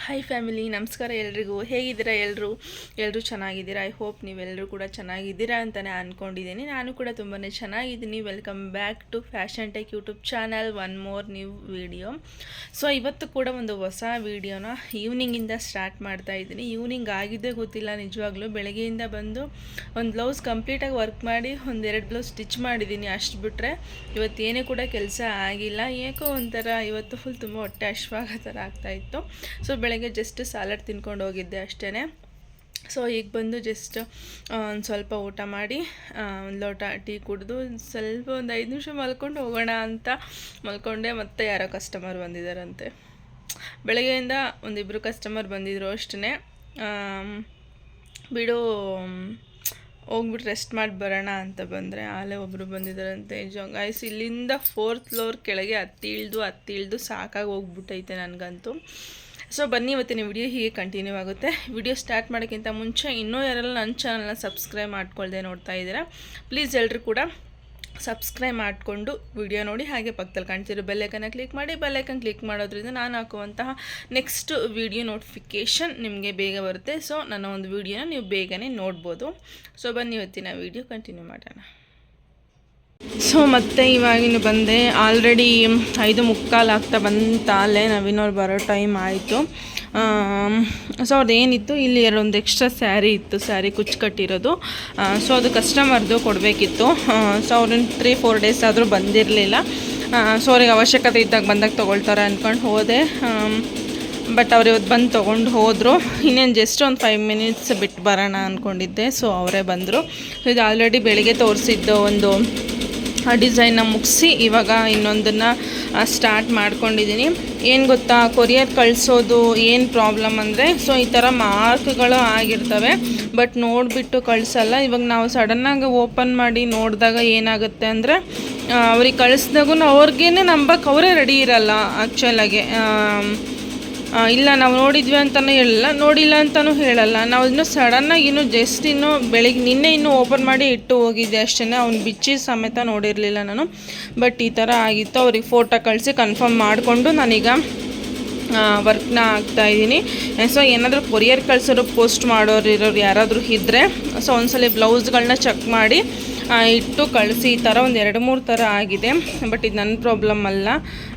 Hi family, ನಮಸ್ಕಾರ ಎಲ್ರಿಗೂ. ಹೇಗಿದ್ದೀರಾ ಎಲ್ಲರೂ ಚೆನ್ನಾಗಿದ್ದೀರಾ? ಐ ಹೋಪ್ ನೀವೆಲ್ಲರೂ ಕೂಡ ಚೆನ್ನಾಗಿದ್ದೀರಾ ಅಂತಲೇ ಅಂದ್ಕೊಂಡಿದ್ದೀನಿ. ನಾನು ಕೂಡ ತುಂಬಾ ಚೆನ್ನಾಗಿದ್ದೀನಿ. Welcome back to Fashion Tech YouTube channel, one more new video. So ಇವತ್ತು ಕೂಡ ಒಂದು ಹೊಸ ವಿಡಿಯೋನ ಈವ್ನಿಂಗಿಂದ ಸ್ಟಾರ್ಟ್ ಮಾಡ್ತಾ ಇದ್ದೀನಿ. ಈವ್ನಿಂಗ್ ಆಗಿದ್ದೇ ಗೊತ್ತಿಲ್ಲ ನಿಜವಾಗ್ಲೂ. ಬೆಳಗ್ಗೆಯಿಂದ ಬಂದು ಒಂದು ಬ್ಲೌಸ್ ಕಂಪ್ಲೀಟಾಗಿ ವರ್ಕ್ ಮಾಡಿ ಒಂದೆರಡು ಬ್ಲೌಸ್ ಸ್ಟಿಚ್ ಮಾಡಿದ್ದೀನಿ, ಅಷ್ಟು ಬಿಟ್ಟರೆ ಇವತ್ತೇನೇ ಕೂಡ ಕೆಲಸ ಆಗಿಲ್ಲ. ಏಕೋ ಒಂಥರ ಇವತ್ತು ಫುಲ್ ತುಂಬ ಹೊಟ್ಟೆ ಹಶ್ವಾಗೋ ಥರ ಆಗ್ತಾಯಿತ್ತು. ಸೊ ಬೆಳಗ್ಗೆ ಜಸ್ಟ್ ಸಾಲಡ್ ತಿನ್ಕೊಂಡು ಹೋಗಿದ್ದೆ ಅಷ್ಟೇ. ಸೊ ಈಗ ಬಂದು ಜಸ್ಟ್ ಒಂದು ಸ್ವಲ್ಪ ಊಟ ಮಾಡಿ ಒಂದು ಲೋಟ ಟೀ ಕುಡಿದು ಸ್ವಲ್ಪ ಒಂದು 5 ನಿಮಿಷ ಮಲ್ಕೊಂಡು ಹೋಗೋಣ ಅಂತ ಮಲ್ಕೊಂಡೆ. ಮತ್ತೆ ಯಾರೋ ಕಸ್ಟಮರ್ ಬಂದಿದ್ದಾರಂತೆ. ಬೆಳಗ್ಗೆಯಿಂದ ಒಂದಿಬ್ಬರು ಕಸ್ಟಮರ್ ಬಂದಿದ್ದರು ಅಷ್ಟೇ. ಬಿಡು ಹೋಗ್ಬಿಟ್ಟು ರೆಸ್ಟ್ ಮಾಡಿ ಬರೋಣ ಅಂತ ಬಂದರೆ ಆಲೇ ಒಬ್ಬರು ಬಂದಿದ್ದಾರಂತೆ. ಗೈಸ್, ಇಲ್ಲಿಂದ 4th ಫ್ಲೋರ್ ಕೆಳಗೆ ಹತ್ತಿಳ್ದು ಸಾಕಾಗಿ ಹೋಗ್ಬಿಟ್ಟೈತೆ ನನಗಂತೂ. ಸೊ ಬನ್ನಿ, ಇವತ್ತಿನ ವಿಡಿಯೋ ಹೀಗೆ ಕಂಟಿನ್ಯೂ ಆಗುತ್ತೆ. ವಿಡಿಯೋ ಸ್ಟಾರ್ಟ್ ಮಾಡೋಕ್ಕಿಂತ ಮುಂಚೆ ಇನ್ನೂ ಯಾರೆಲ್ಲ ನನ್ನ ಚಾನಲ್ನ ಸಬ್ಸ್ಕ್ರೈಬ್ ಮಾಡ್ಕೊಳ್ದೆ ನೋಡ್ತಾ ಇದ್ದೀರಾ, ಪ್ಲೀಸ್ ಎಲ್ಲರೂ ಕೂಡ ಸಬ್ಸ್ಕ್ರೈಬ್ ಮಾಡಿಕೊಂಡು ವಿಡಿಯೋ ನೋಡಿ. ಹಾಗೆ ಪಕ್ಕದಲ್ಲಿ ಕಾಣ್ತಿರೋ ಬೆಲ್ಲೈಕನ್ನ ಕ್ಲಿಕ್ ಮಾಡಿ. ಬೆಲ್ಲೈಕನ್ ಕ್ಲಿಕ್ ಮಾಡೋದ್ರಿಂದ ನಾನು ಹಾಕುವಂತಹ ನೆಕ್ಸ್ಟ್ ವಿಡಿಯೋ ನೋಟಿಫಿಕೇಷನ್ ನಿಮಗೆ ಬೇಗ ಬರುತ್ತೆ. ಸೊ ನನ್ನ ಒಂದು ವಿಡಿಯೋನ ನೀವು ಬೇಗನೆ ನೋಡ್ಬೋದು. ಸೊ ಬನ್ನಿ, ಇವತ್ತಿನ ವಿಡಿಯೋ ಕಂಟಿನ್ಯೂ ಮಾಡೋಣ. ಸೊ ಮತ್ತೆ ಇವಾಗಿನ ಬಂದೆ. ಆಲ್ರೆಡಿ 5:45 ಆಗ್ತಾ ಬಂತಾಲೆ ನವೀನವ್ರು ಬರೋ ಟೈಮ್ ಆಯಿತು. ಸೊ ಅವ್ರದ್ದು ಏನಿತ್ತು, ಇಲ್ಲಿ ಒಂದು ಎಕ್ಸ್ಟ್ರಾ ಸ್ಯಾರಿ ಇತ್ತು, ಸ್ಯಾರಿ ಕುಚ್ಚು ಕಟ್ಟಿರೋದು. ಸೊ ಅದು ಕಸ್ಟಮರ್ದು ಕೊಡಬೇಕಿತ್ತು. ಸೊ ಅವ್ರನ್ನ 3-4 ಡೇಸ್ ಆದರೂ ಬಂದಿರಲಿಲ್ಲ. ಸೊ ಅವ್ರಿಗೆ ಅವಶ್ಯಕತೆ ಇದ್ದಾಗ ಬಂದಾಗ ತೊಗೊಳ್ತಾರೆ ಅಂದ್ಕೊಂಡು ಹೋದೆ. ಬಟ್ ಅವ್ರು ಇವತ್ತು ಬಂದು ತೊಗೊಂಡು ಹೋದರು. ಇನ್ನೇನು ಜಸ್ಟ್ ಒಂದು 5 ಮಿನಿಟ್ಸ್ ಬಿಟ್ಟು ಬರೋಣ ಅಂದ್ಕೊಂಡಿದ್ದೆ. ಸೊ ಅವರೇ ಬಂದರು. ಸೊ ಇದು ಆಲ್ರೆಡಿ ಬೆಳಿಗ್ಗೆ ತೋರಿಸಿದ್ದು ಒಂದು ಡಿಸೈನ್ನ ಮುಗಿಸಿ ಇವಾಗ ಇನ್ನೊಂದನ್ನು ಸ್ಟಾರ್ಟ್ ಮಾಡ್ಕೊಂಡಿದ್ದೀನಿ. ಏನು ಗೊತ್ತಾ, ಕೊರಿಯರ್ ಕಳಿಸೋದು ಏನು ಪ್ರಾಬ್ಲಮ್ ಅಂದರೆ, ಸೊ ಈ ಥರ ಮಾರ್ಕ್ಗಳು ಆಗಿರ್ತವೆ, ಬಟ್ ನೋಡಿಬಿಟ್ಟು ಕಳಿಸಲ್ಲ. ಇವಾಗ ನಾವು ಸಡನ್ನಾಗಿ ಓಪನ್ ಮಾಡಿ ನೋಡಿದಾಗ ಏನಾಗುತ್ತೆ ಅಂದರೆ, ಅವ್ರಿಗೆ ಕಳಿಸ್ದಾಗೂ ಅವ್ರಿಗೇನೆ ನಂಬಕ್ಕೆ ಅವರೇ ರೆಡಿ ಇರಲ್ಲ ಆ್ಯಕ್ಚುಲಾಗೆ. ಇಲ್ಲ ನಾವು ನೋಡಿದ್ವಿ ಅಂತಲೂ ಹೇಳಲ್ಲ, ನೋಡಿಲ್ಲ ಅಂತಲೂ ಹೇಳಲ್ಲ. ನಾವು ಇನ್ನೂ ಸಡನ್ನಾಗಿ ಜಸ್ಟ್ ನಿನ್ನೆ ಓಪನ್ ಮಾಡಿ ಇಟ್ಟು ಹೋಗಿದ್ದೆ ಅಷ್ಟೇ. ಅವ್ನು ಬಿಚ್ಚಿ ಸಮೇತ ನೋಡಿರಲಿಲ್ಲ ನಾನು. ಬಟ್ ಈ ಥರ ಆಗಿತ್ತು. ಅವ್ರಿಗೆ ಫೋಟೋ ಕಳಿಸಿ ಕನ್ಫರ್ಮ್ ಮಾಡಿಕೊಂಡು ನಾನೀಗ ವರ್ಕ್ನ ಆಗ್ತಾಯಿದ್ದೀನಿ. ಸೊ ಏನಾದರೂ ಕೊರಿಯರ್ ಕಳಿಸೋರು ಪೋಸ್ಟ್ ಮಾಡೋರು ಯಾರಾದರೂ ಇದ್ದರೆ ಸೊ ಒಂದ್ಸಲ ಬ್ಲೌಸ್ಗಳನ್ನ ಚೆಕ್ ಮಾಡಿ ಇಟ್ಟು ಕಳಿಸಿ. ಈ ಥರ ಒಂದು 2-3 ಥರ ಆಗಿದೆ. ಬಟ್ ಇದು ನನ್ನ ಪ್ರಾಬ್ಲಮ್ ಅಲ್ಲ,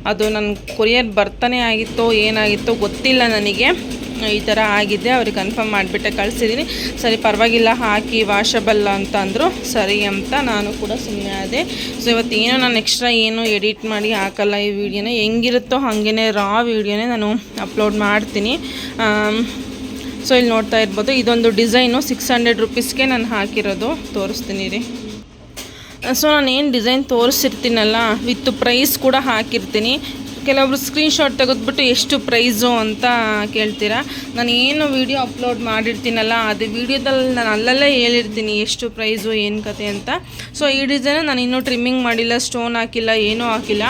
ಅದು ನನ್ನ ಕೊರಿಯರ್ ಬರ್ತಾನೆ ಆಗಿತ್ತೋ ಏನಾಗಿತ್ತೋ ಗೊತ್ತಿಲ್ಲ ನನಗೆ. ಈ ಥರ ಆಗಿದೆ. ಅವ್ರಿಗೆ ಕನ್ಫರ್ಮ್ ಮಾಡಿಬಿಟ್ಟೆ ಕಳಿಸಿದ್ದೀನಿ. ಸರಿ ಪರವಾಗಿಲ್ಲ, ಹಾಕಿ ವಾಷಬಲ್ ಅಂತ ಅಂದರು. ಸರಿ ಅಂತ ನಾನು ಕೂಡ ಸುಮ್ಮನೆ ಆದೆ. ಸೊ ಇವತ್ತೇನೋ ನಾನು ಎಕ್ಸ್ಟ್ರಾ ಏನು ಎಡಿಟ್ ಮಾಡಿ ಹಾಕಲ್ಲ. ಈ ವಿಡಿಯೋನ ಹೆಂಗಿರುತ್ತೋ ಹಾಗೇ ರಾ ವಿಡಿಯೋನೇ ನಾನು ಅಪ್ಲೋಡ್ ಮಾಡ್ತೀನಿ. ಸೊ ಇಲ್ಲಿ ನೋಡ್ತಾ ಇರ್ಬೋದು, ಇದೊಂದು ಡಿಸೈನು 600 ರುಪೀಸ್ಗೆ ನಾನು ಹಾಕಿರೋದು. ತೋರಿಸ್ತೀನಿ ರೀ. ಸೊ ನಾನು ಏನು ಡಿಸೈನ್ ತೋರಿಸಿರ್ತೀನಲ್ಲ, ವಿತ್ ಪ್ರೈಸ್ ಕೂಡ ಹಾಕಿರ್ತೀನಿ. ಕೆಲವೊಬ್ರು ಸ್ಕ್ರೀನ್ಶಾಟ್ ತೆಗೆದ್ಬಿಟ್ಟು ಎಷ್ಟು ಪ್ರೈಸು ಅಂತ ಕೇಳ್ತೀರಾ. ನಾನು ಏನು ವೀಡಿಯೋ ಅಪ್ಲೋಡ್ ಮಾಡಿರ್ತೀನಲ್ಲ, ಅದು ವೀಡಿಯೋದಲ್ಲಿ ನಾನು ಅಲ್ಲಲ್ಲೇ ಹೇಳಿರ್ತೀನಿ ಎಷ್ಟು ಪ್ರೈಸು ಏನು ಕತೆ ಅಂತ. ಸೊ ಈ ಡಿಸೈನು ನಾನು ಇನ್ನೂ ಟ್ರಿಮ್ಮಿಂಗ್ ಮಾಡಿಲ್ಲ, ಸ್ಟೋನ್ ಹಾಕಿಲ್ಲ, ಏನೂ ಹಾಕಿಲ್ಲ.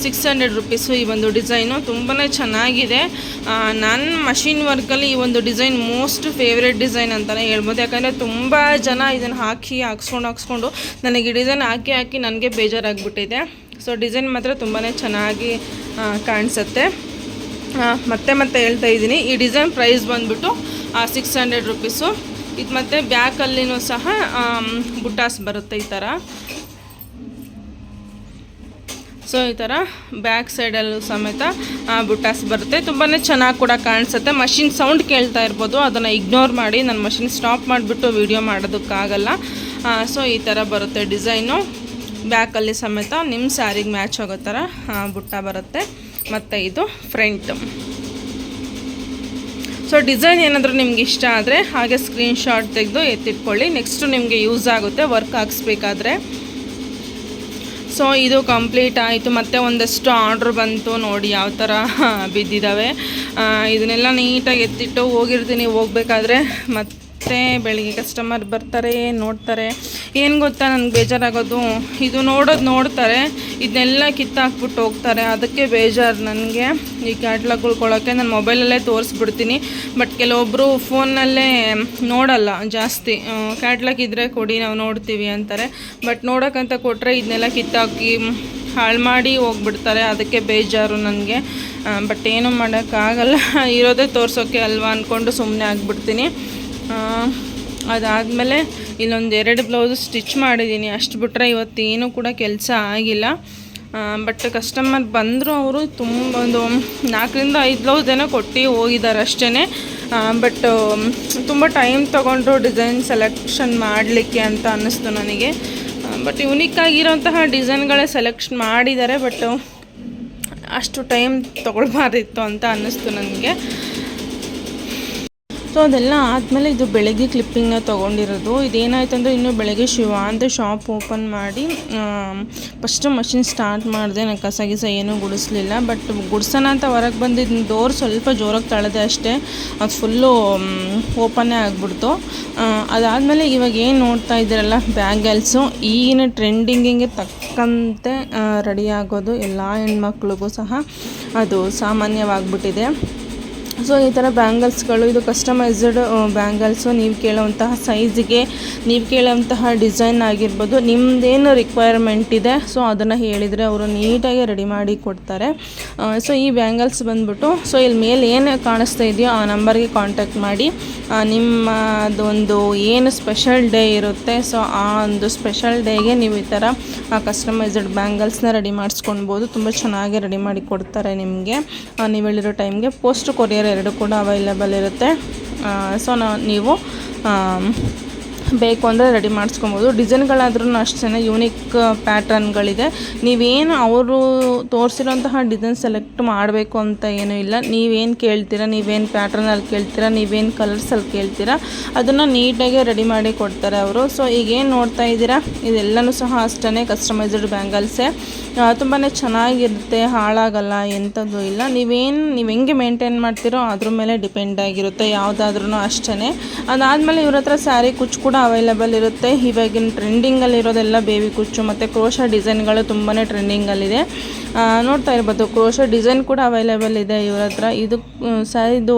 600 ರುಪೀಸು ಈ ಒಂದು ಡಿಸೈನು. ತುಂಬಾ ಚೆನ್ನಾಗಿದೆ. ನನ್ನ ಮಷಿನ್ ವರ್ಕಲ್ಲಿ ಈ ಒಂದು ಡಿಸೈನ್ ಮೋಸ್ಟ್ ಫೇವ್ರೆಟ್ ಡಿಸೈನ್ ಅಂತಲೇ ಹೇಳ್ಬೋದು. ಯಾಕಂದರೆ ತುಂಬ ಜನ ಇದನ್ನು ಹಾಕ್ಸ್ಕೊಂಡು ನನಗೆ ಈ ಡಿಸೈನ್ ಹಾಕಿ ನನಗೆ ಬೇಜಾರಾಗಿಬಿಟ್ಟಿದೆ. ಸೊ ಡಿಸೈನ್ ಮಾತ್ರ ತುಂಬಾ ಚೆನ್ನಾಗಿ ಕಾಣಿಸುತ್ತೆ. ಮತ್ತೆ ಹೇಳ್ತಾ ಇದ್ದೀನಿ, ಈ ಡಿಸೈನ್ ಪ್ರೈಸ್ ಬಂದುಬಿಟ್ಟು 600 ರುಪೀಸು. ಇದು ಮತ್ತು ಬ್ಯಾಕಲ್ಲಿನೂ ಸಹ ಬುಟ್ಟಾಸ್ ಬರುತ್ತೆ ಈ ಥರ. ಸೊ ಈ ಥರ ಬ್ಯಾಕ್ ಸೈಡಲ್ಲೂ ಸಮೇತ ಬುಟ್ಟಾಸ್ ಬರುತ್ತೆ. ತುಂಬಾ ಚೆನ್ನಾಗಿ ಕೂಡ ಕಾಣಿಸುತ್ತೆ. ಮಷಿನ್ ಸೌಂಡ್ ಕೇಳ್ತಾ ಇರ್ಬೋದು, ಅದನ್ನು ಇಗ್ನೋರ್ ಮಾಡಿ. ನನ್ನ ಮಷಿನ್ ಸ್ಟಾಪ್ ಮಾಡಿಬಿಟ್ಟು ವೀಡಿಯೋ ಮಾಡೋದಕ್ಕಾಗಲ್ಲ. ಸೊ ಈ ಥರ ಬರುತ್ತೆ ಡಿಸೈನು. ಬ್ಯಾಕಲ್ಲಿ ಸಮೇತ ನಿಮ್ಮ ಸ್ಯಾರಿಗೆ ಮ್ಯಾಚ್ ಆಗೋ ಥರ ಬುಟ್ಟ ಬರುತ್ತೆ. ಮತ್ತು ಇದು ಫ್ರಂಟ್. ಸೊ ಡಿಸೈನ್ ಏನಾದರೂ ನಿಮ್ಗೆ ಇಷ್ಟ ಆದರೆ ಹಾಗೆ ಸ್ಕ್ರೀನ್ಶಾಟ್ ತೆಗೆದು ಎತ್ತಿಟ್ಕೊಳ್ಳಿ. ನೆಕ್ಸ್ಟು ನಿಮಗೆ ಯೂಸ್ ಆಗುತ್ತೆ ವರ್ಕ್ ಹಾಕ್ಸ್ಬೇಕಾದ್ರೆ. ಸೊ ಇದು ಕಂಪ್ಲೀಟ್ ಆಯಿತು. ಮತ್ತು ಒಂದಷ್ಟು ಆರ್ಡ್ರ್ ಬಂತು, ನೋಡಿ ಯಾವ ಥರ ಬಿದ್ದಿದ್ದಾವೆ. ಇದನ್ನೆಲ್ಲ ನೀಟಾಗಿ ಎತ್ತಿಟ್ಟು ಹೋಗಿರ್ತೀನಿ. ಹೋಗ್ಬೇಕಾದ್ರೆ ಮತ್ತೆ ಬೆಳಿಗ್ಗೆ ಕಸ್ಟಮರ್ ಬರ್ತಾರೆ, ನೋಡ್ತಾರೆ. ಏನು ಗೊತ್ತಾ ನನಗೆ ಬೇಜಾರಾಗೋದು, ಇದು ನೋಡ್ತಾರೆ, ಇದನ್ನೆಲ್ಲ ಕಿತ್ತಾಕ್ಬಿಟ್ಟು ಹೋಗ್ತಾರೆ. ಅದಕ್ಕೆ ಬೇಜಾರು ನನಗೆ. ಈ ಕ್ಯಾಟ್ಲಾಗ್ಗಳು ಕೊಡೋಕ್ಕೆ ನಾನು ಮೊಬೈಲಲ್ಲೇ ತೋರಿಸ್ಬಿಡ್ತೀನಿ. ಬಟ್ ಕೆಲವೊಬ್ಬರು ಫೋನ್ನಲ್ಲೇ ನೋಡಲ್ಲ ಜಾಸ್ತಿ. ಕ್ಯಾಟ್ಲಾಗ್ ಇದ್ದರೆ ಕೊಡಿ ನಾವು ನೋಡ್ತೀವಿ ಅಂತಾರೆ. ಬಟ್ ನೋಡೋಕ್ಕಂತ ಕೊಟ್ಟರೆ ಇದನ್ನೆಲ್ಲ ಕಿತ್ತಾಕಿ ಹಾಳು ಮಾಡಿ ಹೋಗ್ಬಿಡ್ತಾರೆ. ಅದಕ್ಕೆ ಬೇಜಾರು ನನಗೆ. ಬಟ್ ಏನೂ ಮಾಡೋಕ್ಕಾಗಲ್ಲ, ಇರೋದೇ ತೋರ್ಸೋಕ್ಕೆ ಅಲ್ವಾ ಅಂದ್ಕೊಂಡು ಸುಮ್ಮನೆ ಆಗಿಬಿಡ್ತೀನಿ. ಅದಾದಮೇಲೆ ಇಲ್ಲೊಂದು 2 ಬ್ಲೌಸ್ ಸ್ಟಿಚ್ ಮಾಡಿದ್ದೀನಿ. ಅಷ್ಟು ಬಿಟ್ಟರೆ ಇವತ್ತೇನೂ ಕೂಡ ಕೆಲಸ ಆಗಿಲ್ಲ. ಬಟ್ ಕಸ್ಟಮರ್ ಬಂದರು, ಅವರು ಒಂದು 4-5 ಬ್ಲೌಸ್ ಏನೋ ಕೊಟ್ಟು ಹೋಗಿದ್ದಾರೆ ಅಷ್ಟೇ. ಬಟ್ ತುಂಬ ಟೈಮ್ ತೊಗೊಂಡ್ರು ಡಿಸೈನ್ ಸೆಲೆಕ್ಷನ್ ಮಾಡಲಿಕ್ಕೆ ಅಂತ ಅನ್ನಿಸ್ತು ನನಗೆ. ಬಟ್ ಯುನಿಕ್ಕಾಗಿರೋಂತಹ ಡಿಸೈನ್ಗಳೇ ಸೆಲೆಕ್ಷನ್ ಮಾಡಿದ್ದಾರೆ, ಬಟ್ ಅಷ್ಟು ಟೈಮ್ ತೊಗೊಳ್ಬಾರ್ದಿತ್ತು ಅಂತ ಅನ್ನಿಸ್ತು ನನಗೆ. ಸೊ ಅದೆಲ್ಲ ಆದಮೇಲೆ ಇದು ಬೆಳಗ್ಗೆ ಕ್ಲಿಪ್ಪಿಂಗ್ನ ತೊಗೊಂಡಿರೋದು. ಇದೇನಾಯ್ತು ಅಂದರೆ ಇನ್ನೂ ಬೆಳಗ್ಗೆ ಶಿವ ಅಂತ ಶಾಪ್ ಓಪನ್ ಮಾಡಿ ಫಸ್ಟು ಮಷಿನ್ ಸ್ಟಾರ್ಟ್ ಮಾಡಿದೆ. ನಾನು ಕಸ ಗಿಸ ಏನೂ ಗುಡಿಸ್ಲಿಲ್ಲ. ಬಟ್ ಗುಡ್ಸೋಣ ಅಂತ ಹೊರಗೆ ಬಂದಿದ್ದು ಡೋರ್ ಸ್ವಲ್ಪ ಜೋರಾಗಿ ತಳೆದೆ ಅಷ್ಟೇ, ಅದು ಫುಲ್ಲು ಓಪನ್ನೇ ಆಗಿಬಿಡ್ತು. ಅದಾದಮೇಲೆ ಇವಾಗ ಏನು ನೋಡ್ತಾ ಇದ್ದೀರಲ್ಲ ಬ್ಯಾಂಗಲ್ಸು, ಈಗಿನ ಟ್ರೆಂಡಿಂಗಿಗೆ ತಕ್ಕಂತೆ ರೆಡಿ ಆಗೋದು ಎಲ್ಲ ಹೆಣ್ಮಕ್ಳಿಗೂ ಸಹ ಅದು ಸಾಮಾನ್ಯವಾಗಿಬಿಟ್ಟಿದೆ. ಸೊ ಈ ಥರ ಬ್ಯಾಂಗಲ್ಸ್ಗಳು, ಇದು ಕಸ್ಟಮೈಸ್ಡ್ ಬ್ಯಾಂಗಲ್ಸು. ನೀವು ಕೇಳೋವಂತಹ ಸೈಜಿಗೆ, ನೀವು ಕೇಳೋವಂತಹ ಡಿಸೈನ್ ಆಗಿರ್ಬೋದು, ನಿಮ್ಮದೇನು ರಿಕ್ವೈರ್ಮೆಂಟ್ ಇದೆ ಸೊ ಅದನ್ನು ಹೇಳಿದರೆ ಅವರು ನೀಟಾಗಿ ರೆಡಿ ಮಾಡಿ ಕೊಡ್ತಾರೆ. ಸೊ ಈ ಬ್ಯಾಂಗಲ್ಸ್ ಬಂದ್ಬಿಟ್ಟು, ಸೊ ಇಲ್ಲಿ ಮೇಲೆ ಏನು ಕಾಣಿಸ್ತಾ ಇದೆಯೋ ಆ ನಂಬರ್ಗೆ ಕಾಂಟ್ಯಾಕ್ಟ್ ಮಾಡಿ ನಿಮ್ಮದೊಂದು ಏನು ಸ್ಪೆಷಲ್ ಡೇ ಇರುತ್ತೆ ಸೊ ಆ ಒಂದು ಸ್ಪೆಷಲ್ ಡೇಗೆ ನೀವು ಈ ಥರ ಕಸ್ಟಮೈಸ್ಡ್ ಬ್ಯಾಂಗಲ್ಸ್ನ ರೆಡಿ ಮಾಡಿಸ್ಕೊಳ್ಬೋದು. ತುಂಬ ಚೆನ್ನಾಗಿ ರೆಡಿ ಮಾಡಿ ಕೊಡ್ತಾರೆ ನಿಮಗೆ. ನೀವು ಹೇಳಿರೋ ಟೈಮ್ಗೆ ಪೋಸ್ಟ್ ಕೊರಿಯರ್ 2 ಕೂಡ ಅವೈಲೇಬಲ್ ಇರುತ್ತೆ. ಸೊ ನೀವು ಬೇಕು ಅಂದರೆ ರೆಡಿ ಮಾಡಿಸ್ಕೊಬೋದು. ಡಿಸೈನ್ಗಳಾದ್ರೂ ಅಷ್ಟೇ ಯೂನಿಕ್ ಪ್ಯಾಟ್ರನ್ಗಳಿದೆ. ನೀವೇನು ಅವರು ತೋರಿಸಿರೋಂತಹ ಡಿಸೈನ್ ಸೆಲೆಕ್ಟ್ ಮಾಡಬೇಕು ಅಂತ ಏನೂ ಇಲ್ಲ. ನೀವೇನು ಕೇಳ್ತೀರಾ, ನೀವೇನು ಪ್ಯಾಟ್ರನಲ್ಲಿ ಕೇಳ್ತೀರಾ, ನೀವೇನು ಕಲರ್ಸಲ್ಲಿ ಕೇಳ್ತೀರಾ ಅದನ್ನು ನೀಟಾಗಿ ರೆಡಿ ಮಾಡಿ ಕೊಡ್ತಾರೆ ಅವರು. ಸೊ ಈಗೇನು ನೋಡ್ತಾ ಇದ್ದೀರಾ ಇದೆಲ್ಲನೂ ಸಹ ಅಷ್ಟೇ ಕಸ್ಟಮೈಸ್ಡ್ ಬ್ಯಾಂಗಲ್ಸೇ. ತುಂಬಾ ಚೆನ್ನಾಗಿರುತ್ತೆ, ಹಾಳಾಗಲ್ಲ, ಎಂಥದ್ದು ಇಲ್ಲ. ನೀವು ಹೆಂಗೆ ಮೇಂಟೈನ್ ಮಾಡ್ತೀರೋ ಅದ್ರ ಮೇಲೆ ಡಿಪೆಂಡ್ ಆಗಿರುತ್ತೆ ಯಾವುದಾದ್ರೂ ಅಷ್ಟೇ. ಅದಾದಮೇಲೆ ಇವ್ರ ಹತ್ರ ಸ್ಯಾರಿ ಕುಚ್ಚು ಕೂಡ ಅವೈಲೇಬಲ್ ಇರುತ್ತೆ. ಇವಾಗಿನ ಟ್ರೆಂಡಿಂಗಲ್ಲಿರೋದೆಲ್ಲ ಬೇಬಿ ಕುಚ್ಚು ಮತ್ತು ಕ್ರೋಶಾ ಡಿಸೈನ್ಗಳು ತುಂಬಾ ಟ್ರೆಂಡಿಂಗಲ್ಲಿದೆ. ನೋಡ್ತಾ ಇರ್ಬೋದು, ಕ್ರೋಶಾ ಡಿಸೈನ್ ಕೂಡ ಅವೈಲೇಬಲ್ ಇದೆ ಇವ್ರ ಹತ್ರ. ಇದು ಸ್ಯಾರಿದು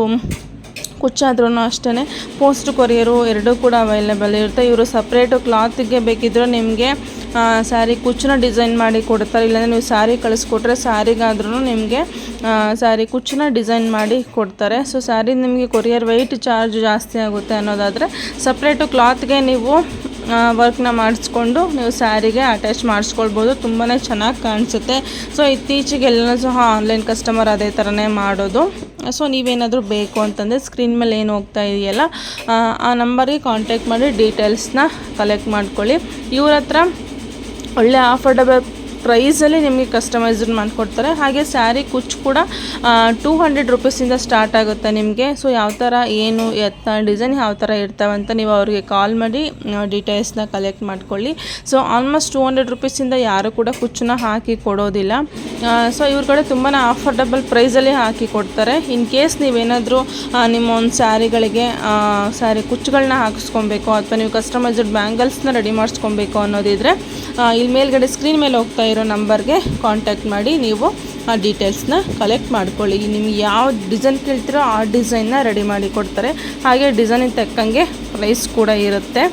ಕುಚ್ಚಾದ್ರೂ ಅಷ್ಟೇ ಪೋಸ್ಟ್ ಕೊರಿಯರು 2 ಕೂಡ ಅವೈಲೇಬಲ್ ಇರುತ್ತೆ. ಇವರು ಸಪ್ರೇಟು ಕ್ಲಾತಿಗೆ ಬೇಕಿದ್ದರೂ ನಿಮಗೆ ಸ್ಯಾರಿ ಕುಚ್ಚನ್ನ ಡಿಸೈನ್ ಮಾಡಿ ಕೊಡ್ತಾರೆ. ಇಲ್ಲಾಂದರೆ ನೀವು ಸ್ಯಾರಿ ಕಳಿಸ್ಕೊಟ್ರೆ ಸ್ಯಾರಿಗಾದ್ರೂ ನಿಮಗೆ ಸ್ಯಾರಿ ಕುಚ್ಚನ್ನ ಡಿಸೈನ್ ಮಾಡಿ ಕೊಡ್ತಾರೆ. ಸೊ ಸ್ಯಾರಿ ನಿಮಗೆ ಕೊರಿಯರ್ ವೆಯ್ಟ್ ಚಾರ್ಜ್ ಜಾಸ್ತಿ ಆಗುತ್ತೆ ಅನ್ನೋದಾದರೆ ಸಪ್ರೇಟು ಕ್ಲಾತ್ಗೆ ನೀವು ವರ್ಕ್ನ ಮಾಡಿಸ್ಕೊಂಡು ನೀವು ಸ್ಯಾರಿಗೆ ಅಟ್ಯಾಚ್ ಮಾಡಿಸ್ಕೊಳ್ಬೋದು. ತುಂಬಾ ಚೆನ್ನಾಗಿ ಕಾಣಿಸುತ್ತೆ. ಸೊ ಇತ್ತೀಚೆಗೆಲ್ಲನೂ ಸಹ ಆನ್ಲೈನ್ ಕಸ್ಟಮರ್ ಅದೇ ಥರನೇ ಮಾಡೋದು. ಸೊ ನೀವೇನಾದರೂ ಬೇಕು ಅಂತಂದರೆ ಸ್ಕ್ರೀನ್ ಮೇಲೆ ಏನು ಹೋಗ್ತಾ ಇದೆಯಲ್ಲ ಆ ನಂಬರ್ಗೆ ಕಾಂಟ್ಯಾಕ್ಟ್ ಮಾಡಿ ಡೀಟೇಲ್ಸ್ನ ಕಲೆಕ್ಟ್ ಮಾಡ್ಕೊಳ್ಳಿ. ಇವ್ರ ಹತ್ರ ಒಳ್ಳೆ ಅಫೋರ್ಡಬಲ್ ಪ್ರೈಸಲ್ಲಿ ನಿಮಗೆ ಕಸ್ಟಮೈಸ್ಡ್ ಮಾಡಿಕೊಡ್ತಾರೆ. ಹಾಗೆ ಸ್ಯಾರಿ ಕುಚ್ಚು ಕೂಡ 200 ರುಪೀಸಿಂದ ಸ್ಟಾರ್ಟ್ ಆಗುತ್ತೆ ನಿಮಗೆ. ಸೊ ಯಾವ ಥರ ಏನು ಡಿಸೈನ್ ಯಾವ ಥರ ಇರ್ತಾವಂತ ನೀವು ಅವ್ರಿಗೆ ಕಾಲ್ ಮಾಡಿ ಡೀಟೇಲ್ಸ್ನ ಕಲೆಕ್ಟ್ ಮಾಡ್ಕೊಳ್ಳಿ. ಸೊ ಆಲ್ಮೋಸ್ಟ್ 200 ರುಪೀಸಿಂದ ಯಾರು ಕೂಡ ಕುಚ್ಚನ್ನ ಹಾಕಿ ಕೊಡೋದಿಲ್ಲ. ಸೊ ಇವ್ರ ಕಡೆ ತುಂಬಾ ಅಫೋರ್ಡಬಲ್ ಪ್ರೈಸಲ್ಲಿ ಹಾಕಿ ಕೊಡ್ತಾರೆ. ಇನ್ ಕೇಸ್ ನೀವೇನಾದರೂ ನಿಮ್ಮ ಒಂದು ಸ್ಯಾರಿಗಳಿಗೆ ಸ್ಯಾರಿ ಕುಚ್ಚುಗಳನ್ನ ಹಾಕಿಸ್ಕೊಬೇಕು ಅಥವಾ ನೀವು ಕಸ್ಟಮೈಸ್ಡ್ ಬ್ಯಾಂಗಲ್ಸ್ನ ರೆಡಿ ಮಾಡಿಸ್ಕೊಬೇಕು ಅನ್ನೋದಿದ್ರೆ ಇಲ್ಲಿ ಮೇಲ್ಗಡೆ ಸ್ಕ್ರೀನ್ ಮೇಲೆ ಹೋಗ್ತಾ ಇರೋ ನಂಬರ್ಗೆ ಕಾಂಟ್ಯಾಕ್ಟ್ ಮಾಡಿ ನೀವು ಆ ಡೀಟೇಲ್ಸ್ನ ಕಲೆಕ್ಟ್ ಮಾಡ್ಕೊಳ್ಳಿ. ನಿಮ್ಗೆ ಯಾವ ಡಿಸೈನ್ ಕೇಳ್ತೀರೋ ಆ ಡಿಸೈನ್ನ ರೆಡಿ ಮಾಡಿ ಕೊಡ್ತಾರೆ. ಹಾಗೆ ಡಿಸೈನಿಗೆ ತಕ್ಕಂಗೆ ಪ್ರೈಸ್ ಕೂಡ ಇರುತ್ತೆ.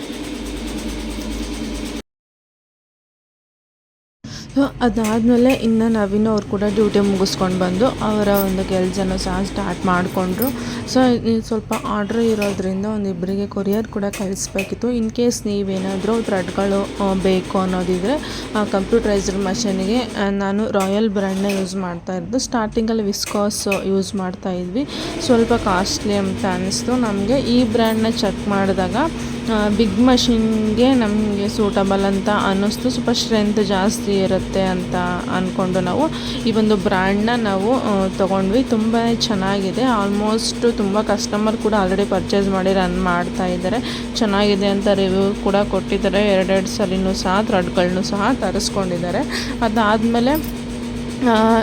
ಸೊ ಅದಾದಮೇಲೆ ಇನ್ನು ನವೀನ್ ಅವ್ರು ಕೂಡ ಡ್ಯೂಟಿ ಮುಗಿಸ್ಕೊಂಡು ಬಂದು ಅವರ ಒಂದು ಕೆಲಸನೂ ಸಹ ಸ್ಟಾರ್ಟ್ ಮಾಡಿಕೊಂಡ್ರು. ಸೊ ಸ್ವಲ್ಪ ಆರ್ಡ್ರ್ ಇರೋದ್ರಿಂದ ಒಂದಿಬ್ಬರಿಗೆ ಕೊರಿಯರ್ ಕೂಡ ಕಳಿಸ್ಬೇಕಿತ್ತು. ಇನ್ ಕೇಸ್ ನೀವೇನಾದರೂ ಥ್ರೆಡ್ಗಳು ಬೇಕು ಅನ್ನೋದಿದ್ರೆ ಕಂಪ್ಯೂಟರೈಸ್ಡ್ ಮಷೀನಿಗೆ ನಾನು ರಾಯಲ್ ಬ್ರ್ಯಾಂಡ್ನ ಯೂಸ್ ಮಾಡ್ತಾಯಿದ್ದು. ಸ್ಟಾರ್ಟಿಂಗಲ್ಲಿ ವಿಸ್ಕಾಸ್ ಯೂಸ್ ಮಾಡ್ತಾಯಿದ್ವಿ, ಸ್ವಲ್ಪ ಕಾಸ್ಟ್ಲಿ ಅಂತ ಅನ್ನಿಸ್ತು ನಮಗೆ. ಈ ಬ್ರ್ಯಾಂಡ್ನ ಚೆಕ್ ಮಾಡಿದಾಗ ಬಿಗ್ ಮಷಿನ್ಗೆ ನಮಗೆ ಸೂಟಬಲ್ ಅಂತ ಅನ್ನಿಸ್ತು. ಸ್ವಲ್ಪ ಸ್ಟ್ರೆಂತ್ ಜಾಸ್ತಿ ಇರುತ್ತೆ ಅಂತ ಅಂದ್ಕೊಂಡು ನಾವು ಈ ಒಂದು ಬ್ರ್ಯಾಂಡ್ನ ನಾವು ತೊಗೊಂಡ್ವಿ. ತುಂಬ ಚೆನ್ನಾಗಿದೆ. ಆಲ್ಮೋಸ್ಟ್ ತುಂಬ ಕಸ್ಟಮರ್ ಕೂಡ ಆಲ್ರೆಡಿ ಪರ್ಚೇಸ್ ಮಾಡಿ ರನ್ ಮಾಡ್ತಾ ಇದ್ದಾರೆ. ಚೆನ್ನಾಗಿದೆ ಅಂತ ರಿವ್ಯೂ ಕೂಡ ಕೊಟ್ಟಿದ್ದಾರೆ. 2 ಸಲಿನೂ ಸಹ ಥ್ರೆಡ್ಗಳನ್ನೂ ಸಹ ತರಿಸ್ಕೊಂಡಿದ್ದಾರೆ. ಅದಾದಮೇಲೆ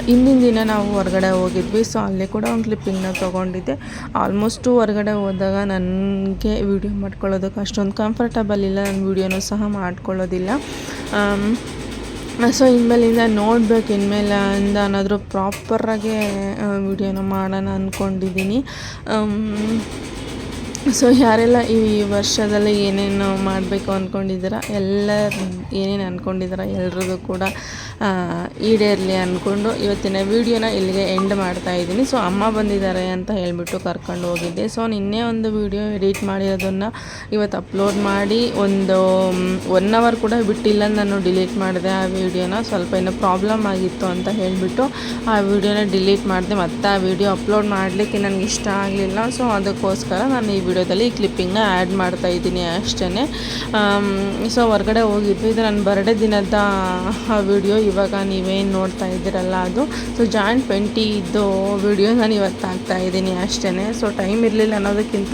ಹಿಂದಿನ ದಿನ ನಾವು ಹೊರಗಡೆ ಹೋಗಿದ್ವಿ. ಸೊ ಅಲ್ಲಿ ಕೂಡ ಒಂದು ಕ್ಲಿಪ್ಪಿಂಗ್ನ ತೊಗೊಂಡಿದ್ದೆ. ಆಲ್ಮೋಸ್ಟು ಹೊರಗಡೆ ಹೋದಾಗ ನನಗೆ ವೀಡಿಯೋ ಮಾಡ್ಕೊಳ್ಳೋದಕ್ಕೆ ಅಷ್ಟೊಂದು ಕಂಫರ್ಟಬಲ್ ಇಲ್ಲ. ನಾನು ವೀಡಿಯೋನೂ ಸಹ ಮಾಡ್ಕೊಳ್ಳೋದಿಲ್ಲ. ಸೊ ಇನ್ಮೇಲಿಂದ ನೋಡಬೇಕು, ಇನ್ಮೇಲಿಂದ ಏನಾದರೂ ಪ್ರಾಪರಾಗಿ ವೀಡಿಯೋನ ಮಾಡೋಣ ಅಂದ್ಕೊಂಡಿದ್ದೀನಿ. ಸೊ ಯಾರೆಲ್ಲ ಈ ವರ್ಷದಲ್ಲಿ ಏನೇನು ಮಾಡಬೇಕು ಅಂದ್ಕೊಂಡಿದ್ದೀರ, ಏನೇನು ಅಂದ್ಕೊಂಡಿದ್ದೀರ ಎಲ್ರಿಗೂ ಕೂಡ ಈಡೇರಲಿ ಅಂದ್ಕೊಂಡು ಇವತ್ತಿನ ವೀಡಿಯೋನ ಇಲ್ಲಿಗೆ ಎಂಡ್ ಮಾಡ್ತಾ ಇದ್ದೀನಿ. ಸೊ ಅಮ್ಮ ಬಂದಿದ್ದಾರೆ ಅಂತ ಹೇಳಿಬಿಟ್ಟು ಕರ್ಕೊಂಡು ಹೋಗಿದ್ದೆ. ಸೊ ನಿನ್ನೆ ಒಂದು ವೀಡಿಯೋ ಎಡಿಟ್ ಮಾಡಿರೋದನ್ನು ಇವತ್ತು ಅಪ್ಲೋಡ್ ಮಾಡಿ ಒಂದು 1 hour ಕೂಡ ಬಿಟ್ಟಿಲ್ಲ ನಾನು ಡಿಲೀಟ್ ಮಾಡಿದೆ ಆ ವೀಡಿಯೋನ. ಸ್ವಲ್ಪ ಏನೋ ಪ್ರಾಬ್ಲಮ್ ಆಗಿತ್ತು ಅಂತ ಹೇಳಿಬಿಟ್ಟು ಆ ವಿಡಿಯೋನ ಡಿಲೀಟ್ ಮಾಡಿದೆ. ಮತ್ತು ಆ ವಿಡಿಯೋ ಅಪ್ಲೋಡ್ ಮಾಡಲಿಕ್ಕೆ ನನಗೆ ಇಷ್ಟ ಆಗಲಿಲ್ಲ. ಸೊ ಅದಕ್ಕೋಸ್ಕರ ನಾನು ಈ ವಿಡಿಯೋದಲ್ಲಿ ಈ ಕ್ಲಿಪ್ಪಿಂಗ್ನ ಆ್ಯಡ್ ಮಾಡ್ತಾ ಇದ್ದೀನಿ ಅಷ್ಟೇ. ಸೊ ಹೊರಗಡೆ ಹೋಗಿದ್ವಿ. ಇದು ನನ್ನ ಬರ್ಡೇ ದಿನದ ವಿಡಿಯೋ. ಇವಾಗ ನೀವೇನು ನೋಡ್ತಾ ಇದ್ದೀರಲ್ಲ ಅದು. ಸೊ ಜಾನ್ 20 ಇದ್ದು ವಿಡಿಯೋ ನಾನು ಇವತ್ತು ಹಾಕ್ತಾಯಿದ್ದೀನಿ ಅಷ್ಟೇ. ಸೊ ಟೈಮ್ ಇರಲಿಲ್ಲ ಅನ್ನೋದಕ್ಕಿಂತ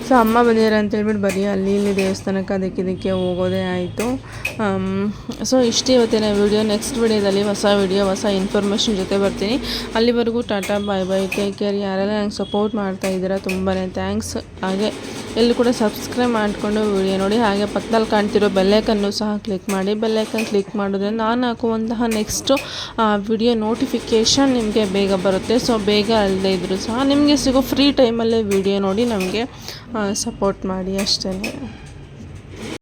ಸೊ ಅಮ್ಮ ಬಂದಿದ್ದಾರೆ ಅಂತೇಳ್ಬಿಟ್ಟು ಬರೀ ಅಲ್ಲಿ ಇಲ್ಲಿ ದೇವಸ್ಥಾನಕ್ಕೆ ಅದಕ್ಕೆ ಹೋಗೋದೇ ಆಯಿತು. ಸೊ ಇಷ್ಟೇ ಇವತ್ತಿನ ವಿಡಿಯೋ. ನೆಕ್ಸ್ಟ್ ವಿಡಿಯೋದಲ್ಲಿ ಹೊಸ ವಿಡಿಯೋ ಹೊಸ ಇನ್ಫಾರ್ಮೇಷನ್ ಜೊತೆ ಬರ್ತೀನಿ. ಅಲ್ಲಿವರೆಗೂ ಟಾಟಾ ಬಾಯ್ ಬಾಯ್, ಟೇಕ್ ಕೇರ್. ಯಾರೆಲ್ಲ ನಂಗೆ ಸಪೋರ್ಟ್ ಮಾಡ್ತಾ ಇದ್ದೀರಾ ತುಂಬಾ ಥ್ಯಾಂಕ್ಸ್. ಹಾಗೆ ಎಲ್ಲೂ ಕೂಡ ಸಬ್ಸ್ಕ್ರೈಬ್ ಮಾಡಿಕೊಂಡು ವಿಡಿಯೋ ನೋಡಿ. ಹಾಗೆ ಪಕ್ಕದಲ್ಲಿ ಕಾಣ್ತಿರೋ ಬೆಲ್ಲೈಕನ್ನು ಸಹ ಕ್ಲಿಕ್ ಮಾಡಿ. ಬೆಲ್ಲೈಕನ್ ಕ್ಲಿಕ್ ಮಾಡಿದ್ರೆ ನಾನು ಹಾಕುವಂತಹ ನೆಕ್ಸ್ಟು ವಿಡಿಯೋ ನೋಟಿಫಿಕೇಷನ್ ನಿಮಗೆ ಬೇಗ ಬರುತ್ತೆ. ಸೊ ಬೇಗ ಅಲ್ಲದೆ ಇದ್ದರೂ ಸಹ ನಿಮಗೆ ಸಿಗೋ ಫ್ರೀ ಟೈಮಲ್ಲೇ ವಿಡಿಯೋ ನೋಡಿ ನಮಗೆ ಸಪೋರ್ಟ್ ಮಾಡಿ ಅಷ್ಟೇ.